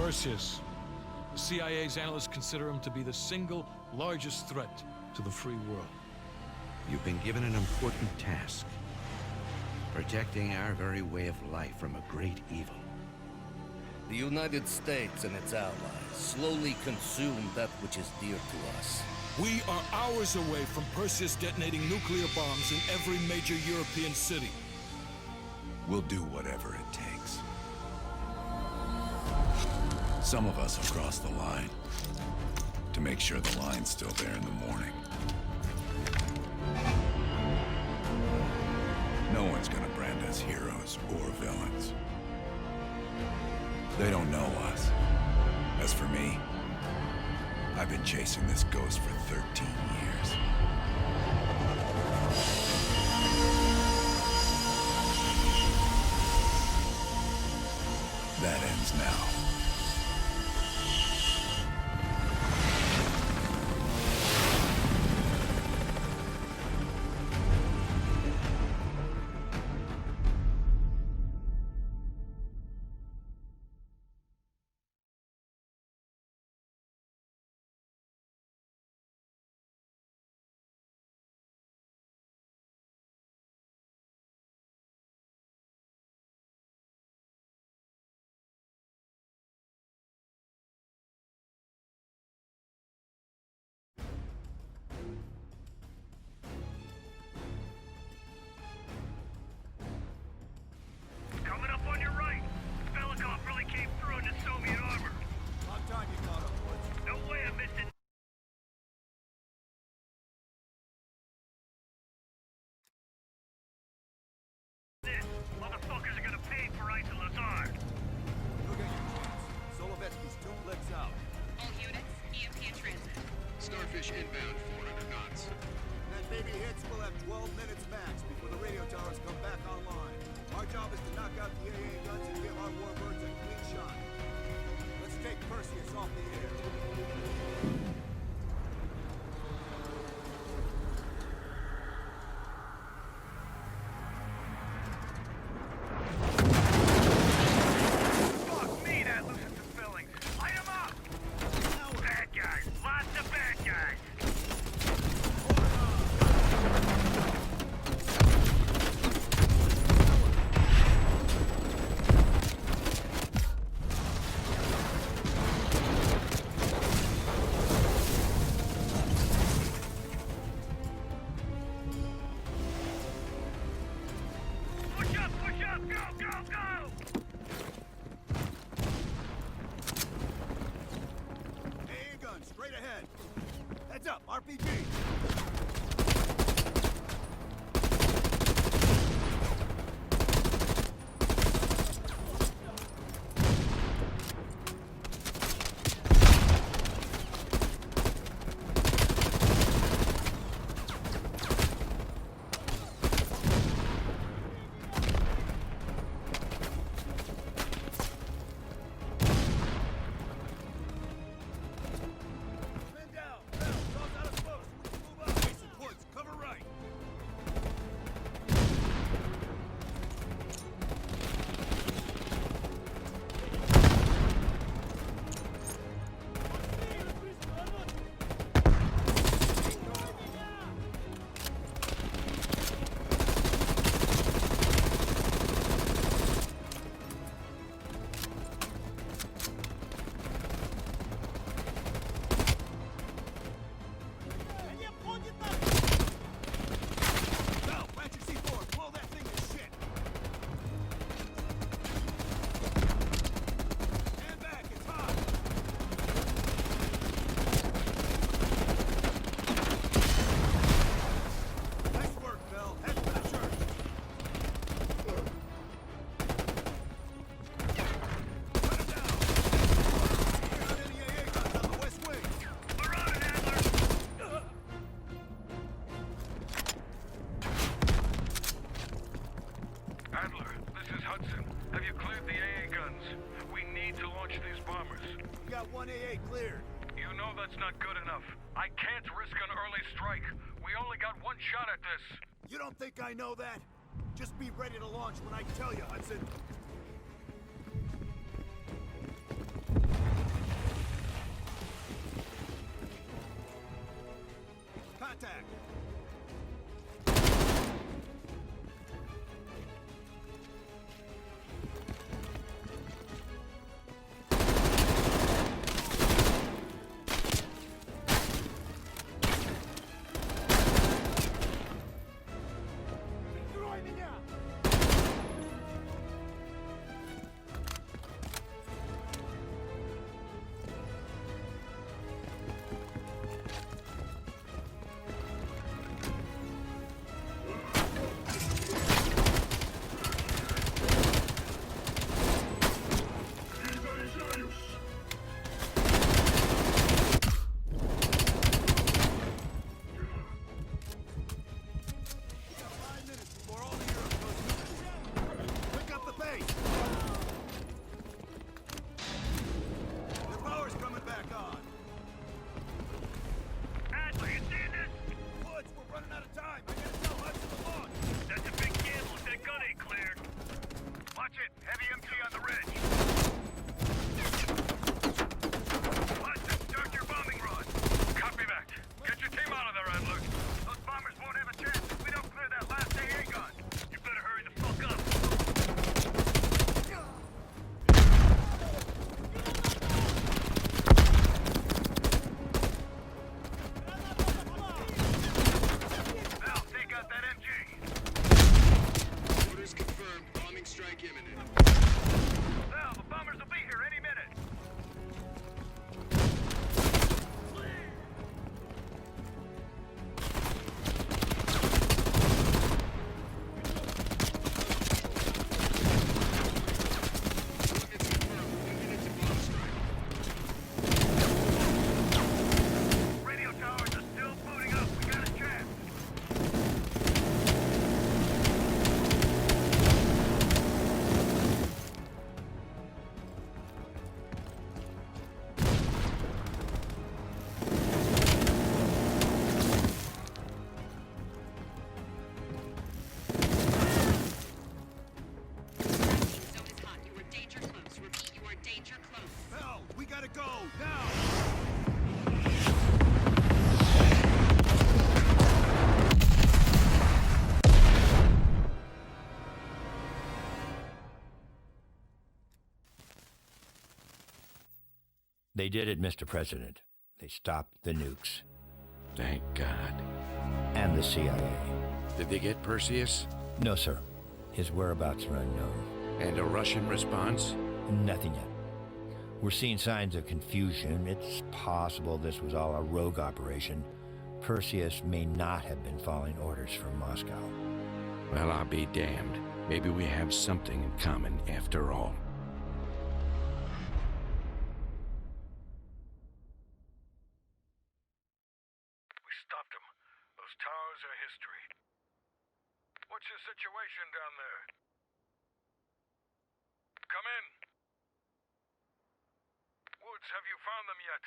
Perseus. The CIA's analysts consider him to be the single largest threat to the free world. You've been given an important task. Protecting our very way of life from a great evil. The United States and its allies slowly consume that which is dear to us. We are hours away from Perseus detonating nuclear bombs in every major European city. We'll do whatever it takes. Some of us have crossed the line to make sure the line's still there in the morning. No one's gonna brand us heroes or villains. They don't know us. As for me, I've been chasing this ghost for 13 years. That ends now. Coming up on your right. Velikov really came through in the Soviet armor. About time you caught up, Woods. No way I'm missing this. Motherfuckers are gonna pay for Ice and Lazard. Look at your chance. Solovetsky's 2 clicks out. All units, EMP in transit. Starfish inbound, 400 knots. When that baby hits, we'll have 12 minutes max before the radio towers come back online. Our job is to knock out the AA guns and give our warbirds a clean shot. Let's take Perseus off the air. Fuck me, that loosens some fillings. Light 'em up! Bad guys. Lots of bad guys. Push up, push up! Go, go, go! AA gun, straight ahead. Heads up, RPG. Men down. Now, Dog's out of smoke. We can move up. Mason Woods, cover right. Now, plant your C4. Blow that thing to shit. Stand back. It's hot. Nice work, Bill. Head for the church. Cut him down. Clear out any AA guns on the west wing. We're on it, Adler! Adler, this is Hudson. Have you cleared the AA guns? We need to launch these bombers. We got 1 AA cleared. You know that's not good enough. I can't risk an early strike. We only got one shot at this. You don't think I know that? Just be ready to launch when I tell you, Hudson. Now! They did it, Mr. President. They stopped the nukes. Thank God. And the CIA. Did they get Perseus? No, sir. His whereabouts are unknown. And a Russian response? Nothing yet. We're seeing signs of confusion. It's possible this was all a rogue operation. Perseus may not have been following orders from Moscow. Well, I'll be damned. Maybe we have something in common after all. We stopped him. Those towers are history. What's your situation down there? Come in. Woods, have you found them yet?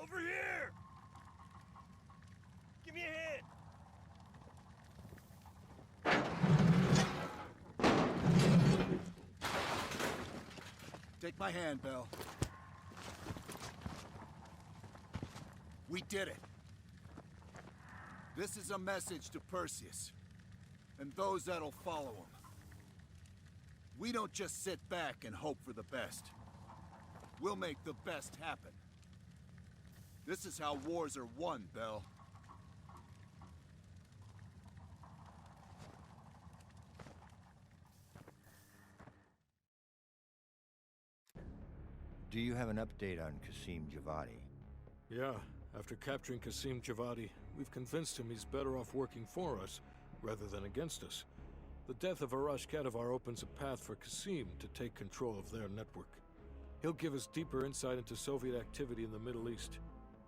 Over here! Give me a hand! Take my hand, Bell. We did it. This is a message to Perseus, and those that'll follow him. We don't just sit back and hope for the best. We'll make the best happen. This is how wars are won, Bell. Do you have an update on Qasim Javadi? Yeah, after capturing Qasim Javadi, we've convinced him he's better off working for us, rather than against us. The death of Arash Kadivar opens a path for Qasim to take control of their network. He'll give us deeper insight into Soviet activity in the Middle East,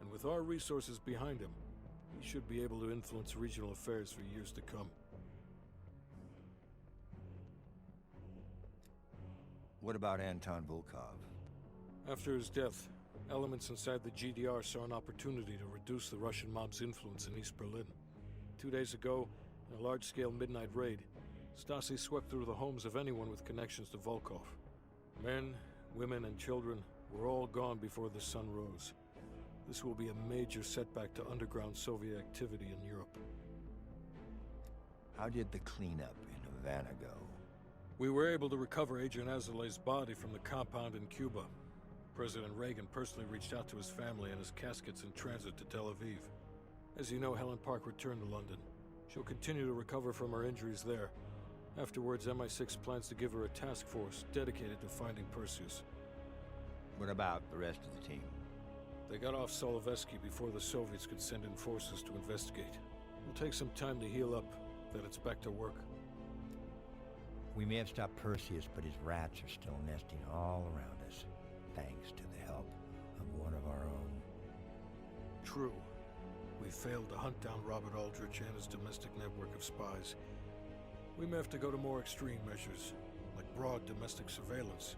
and with our resources behind him, he should be able to influence regional affairs for years to come. What about Anton Volkov? After his death, elements inside the GDR saw an opportunity to reduce the Russian mob's influence in East Berlin. 2 days ago, in a large-scale midnight raid, Stasi swept through the homes of anyone with connections to Volkov. Men, women, and children were all gone before the sun rose. This will be a major setback to underground Soviet activity in Europe. How did the cleanup in Havana go? We were able to recover Adrian Azoulay's body from the compound in Cuba. President Reagan personally reached out to his family, and his casket's in transit to Tel Aviv. As you know, Helen Park returned to London. She'll continue to recover from her injuries there. Afterwards, MI6 plans to give her a task force dedicated to finding Perseus. What about the rest of the team? They got off Solovetsky before the Soviets could send in forces to investigate. It'll take some time to heal up, then it's back to work. We may have stopped Perseus, but his rats are still nesting all around us, thanks to the help of one of our own. True. We failed to hunt down Robert Aldrich and his domestic network of spies. We may have to go to more extreme measures, like broad domestic surveillance,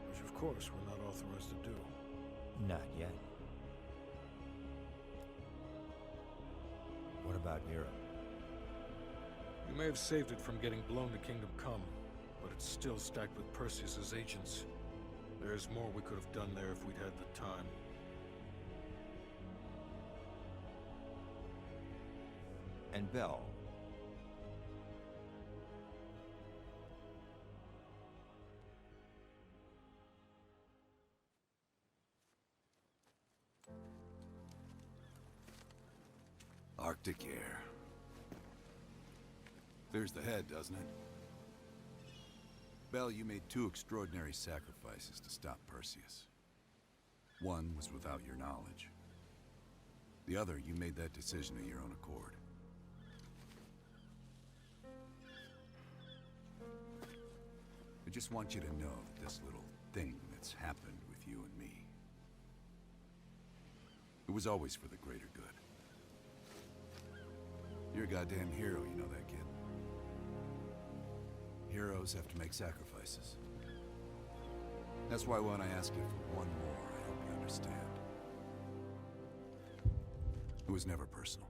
which of course we're not authorized to do. Not yet. What about Europe? We may have saved it from getting blown to Kingdom Come, but it's still stacked with Perseus's agents. There's more we could have done there if we'd had the time. And Bell? Arctic air. Clears the head, doesn't it? Bell, you made 2 extraordinary sacrifices to stop Perseus. One was without your knowledge. The other, you made that decision of your own accord. I just want you to know that this little thing that's happened with you and me, it was always for the greater good. You're a goddamn hero, you know that, kid. Heroes have to make sacrifices. That's why when I ask you for one more, I hope you understand. It was never personal.